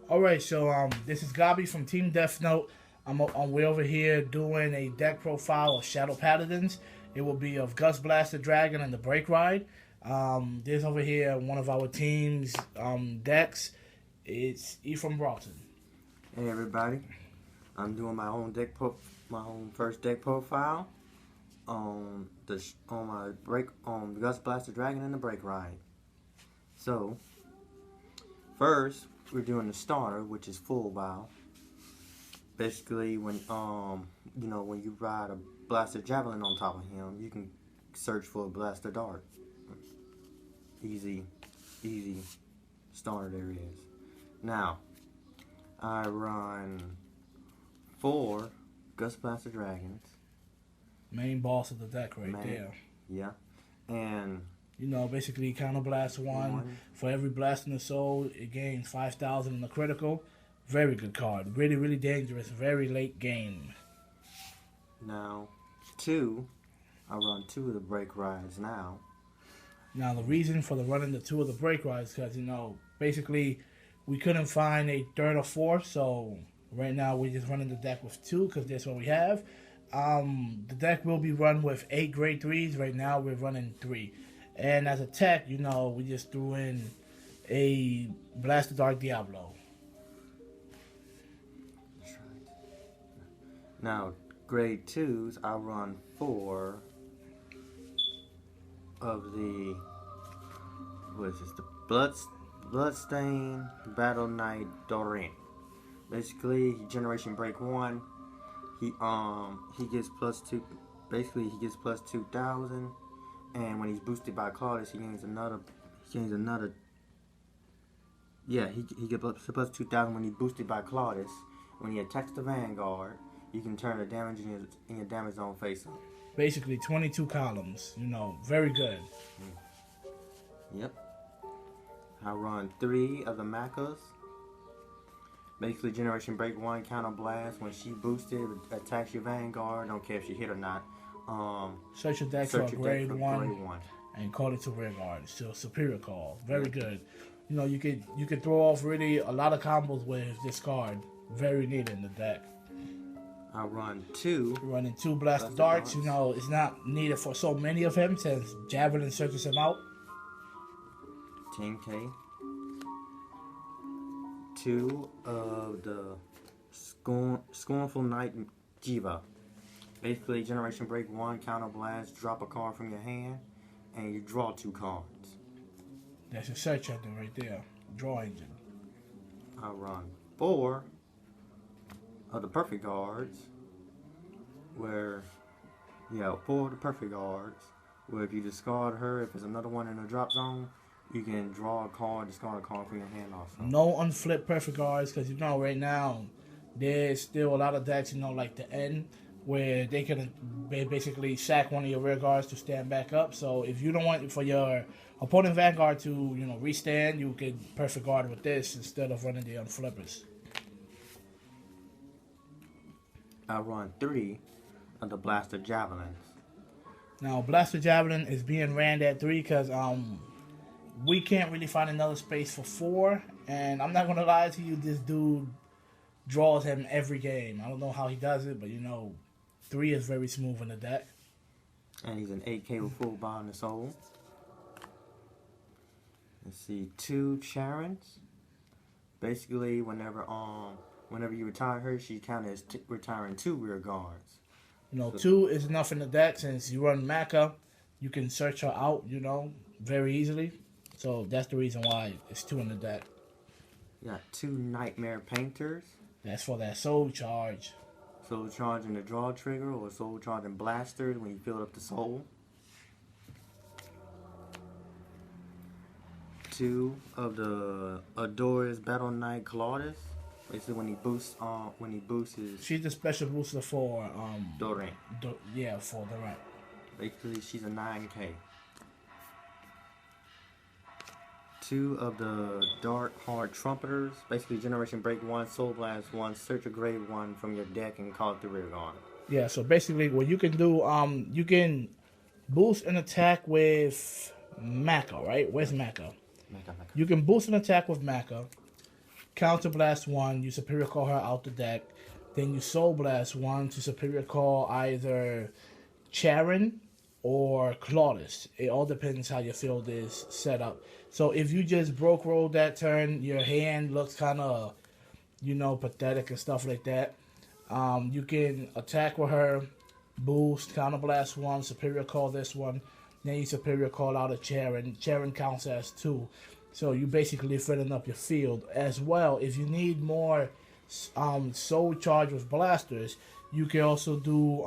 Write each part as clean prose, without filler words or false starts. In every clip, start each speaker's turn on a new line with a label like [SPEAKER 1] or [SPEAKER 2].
[SPEAKER 1] All right, so this is Gabi from Team Death Note. We're over here doing a deck profile of Shadow Paladins. It will be of Gust, Blaster Dragon, and the Break Ride. There's over here one of our team's decks. It's Ephraim Broughton.
[SPEAKER 2] Hey everybody, I'm doing my own first deck profile on my break on Gust Blaster Dragon and the Break Ride. So first we're doing the starter, which is full bow. Basically, when you ride a Blaster Javelin on top of him, you can search for a Blaster Dart. Easy starter there is. Now I run 4 Gust Blaster Dragons.
[SPEAKER 1] Main boss of the deck right there.
[SPEAKER 2] Yeah. And
[SPEAKER 1] basically counter blast one. For every blast in the soul, it gains 5,000 in the critical. Very good card. Really, really dangerous. Very late game.
[SPEAKER 2] Now, I run 2 of the Break Rides now.
[SPEAKER 1] Now, the reason for the running the 2 of the Break Rides because, basically we couldn't find a third or fourth, so right now we're just running the deck with 2 because that's what we have. The deck will be run with 8 grade 3s. Right now we're running 3. And as a tech, we just threw in a Blaster Dark Diablo.
[SPEAKER 2] That's right. Now, grade 2s, I run 4 of the, the Bloodstain Battle Knight Dorin. Basically, Generation Break 1. He gets +2. Basically, he gets +2,000, and when he's boosted by Claudius, he gains another. Yeah, he gets +2,000 when he's boosted by Claudius. When he attacks the Vanguard, you can turn the damage in your damage zone face up.
[SPEAKER 1] Basically, 22 columns. Very good.
[SPEAKER 2] Yep. I run 3 of the Machas. Basically, Generation Break 1 counter blast. When she boosted, attacks your Vanguard. Don't care if she hit or not.
[SPEAKER 1] Search your deck for grade 1 and call it to rear guard. It's still a superior call. Very good. You could throw off really a lot of combos with this card. Very neat in the deck.
[SPEAKER 2] I run 2.
[SPEAKER 1] Running 2 Blaster Darts. It's not needed for so many of him since Javelin searches him out.
[SPEAKER 2] 10k. 2 of the Scornful Knight Jiva. Basically, Generation Break 1, counter blast, drop a card from your hand, and you draw 2 cards.
[SPEAKER 1] That's your search engine right there. Draw engine.
[SPEAKER 2] I run 4 of the Perfect Guards, where 4 of the Perfect Guards, where if you discard her, if there's another one in the drop zone, you can draw a card, discard a card from your hand also.
[SPEAKER 1] No unflipped Perfect Guards, because right now there's still a lot of decks, like the end, where they can basically sack one of your rear guards to stand back up. So if you don't want for your opponent Vanguard to, restand, you can Perfect Guard with this instead of running the unflippers.
[SPEAKER 2] I run 3 of the Blaster Javelins.
[SPEAKER 1] Now, Blaster Javelin is being ran at 3 because we can't really find another space for 4. And I'm not going to lie to you, this dude draws him every game. I don't know how he does it, but 3 is very smooth in the deck.
[SPEAKER 2] And he's an 8k with full bow in the soul. Let's see, 2 Charons. Basically, whenever you retire her, she counts as retiring 2 rear guards.
[SPEAKER 1] 2 is enough in the deck since you run Maca. You can search her out, very easily. So that's the reason why it's 2 in the deck.
[SPEAKER 2] You got 2 Nightmare Painters.
[SPEAKER 1] That's for that soul charge.
[SPEAKER 2] Soul charge in the draw trigger, or soul charge in blasters when you fill up the soul. 2 of the Adora's Battle Knight Claudius. Basically, when he boosts his.
[SPEAKER 1] She's the special booster for
[SPEAKER 2] Dorin.
[SPEAKER 1] For Dorin.
[SPEAKER 2] Basically, she's a 9k. 2 of the Dark Hard Trumpeters. Basically, Generation Break 1, Soul Blast 1, search a grade 1 from your deck and call it the rear guard.
[SPEAKER 1] Yeah, so basically what you can do, you can boost an attack with Maca, right? Where's Maca? You can boost an attack with Maca, Counterblast 1, you Superior Call her out the deck. Then you Soul Blast 1 to Superior Call either Charon or Claudus. It all depends how your field is set up. So if you just broke roll that turn, your hand looks kind of, pathetic and stuff like that. You can attack with her, boost, counterblast 1, Superior Call this one. Then you Superior Call out a Charon. Charon counts as 2. So you basically filling up your field. As well, if you need more soul charge with blasters, you can also do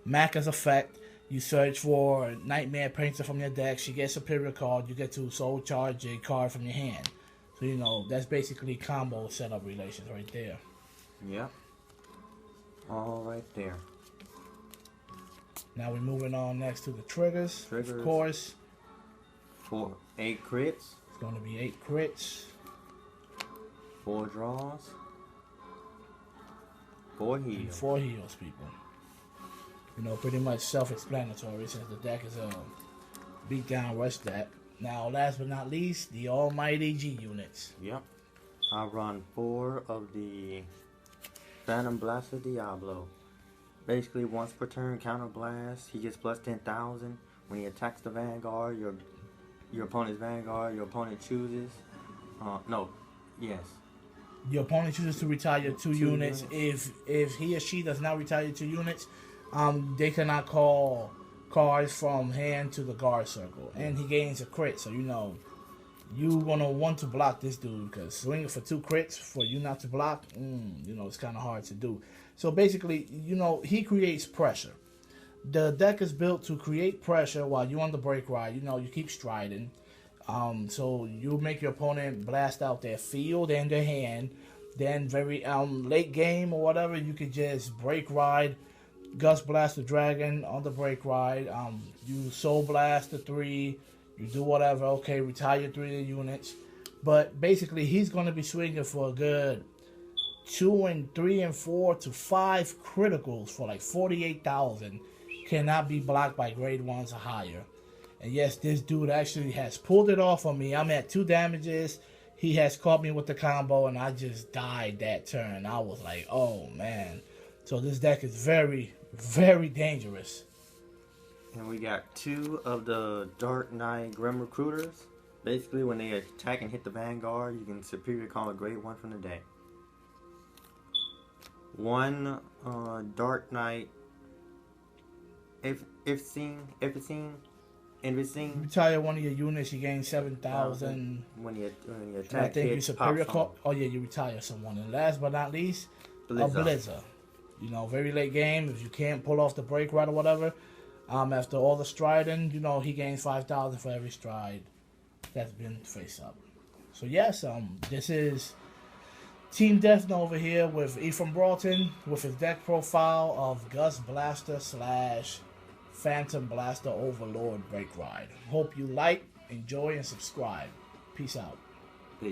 [SPEAKER 1] Maka's effect. You search for Nightmare Painter from your deck. She gets Superior card. You get to soul charge a card from your hand. So that's basically combo setup relations right there.
[SPEAKER 2] Yep. All right there.
[SPEAKER 1] Now we're moving on next to the triggers. Of course.
[SPEAKER 2] 8 crits.
[SPEAKER 1] It's going to be 8 crits.
[SPEAKER 2] 4 draws. 4 heals.
[SPEAKER 1] 4 heals, people. Pretty much self-explanatory since the deck is a beat-down rush deck. Now, last but not least, the almighty G units.
[SPEAKER 2] Yep. I run 4 of the Phantom Blaster Diablo. Basically, once per turn, counter blast. He gets plus 10,000. When he attacks the Vanguard, your opponent's Vanguard, your opponent chooses.
[SPEAKER 1] Your opponent chooses to retire 2 units. If he or she does not retire 2 units, they cannot call cards from hand to the guard circle, and he gains a crit. So you gonna want to block this dude, because swinging for 2 crits for you not to block, it's kind of hard to do. So basically, he creates pressure. The deck is built to create pressure while you're on the break ride. You keep striding. So you make your opponent blast out their field and their hand. Then very late game or whatever, you could just break ride, Gust Blast the Dragon on the break ride. You Soul Blast the 3. You do whatever. Okay, retire 3 of the units. But basically, he's going to be swinging for a good 2 and 3 and 4 to 5 criticals for like 48,000. Cannot be blocked by grade 1s or higher. And yes, this dude actually has pulled it off on me. I'm at 2 damages. He has caught me with the combo, and I just died that turn. I was like, oh man. So this deck is very, very dangerous.
[SPEAKER 2] And we got 2 of the Dark Knight Grim Recruiters. Basically, when they attack and hit the Vanguard, you can Superior Call a grade 1 from the deck. 1 Dark Knight if seen.
[SPEAKER 1] Retire 1 of your units, you gain 7,000.
[SPEAKER 2] When you attack,
[SPEAKER 1] I think you Superior Call. Oh yeah, you retire someone. And last but not least, a Blizzer. Very late game. If you can't pull off the break ride or whatever, after all the striding, he gains 5,000 for every stride that's been face up. So yes, this is Team Death Note over here with Ephraim Broughton with his deck profile of Gust Blaster / Phantom Blaster Overlord Break Ride. Hope you like, enjoy, and subscribe. Peace out.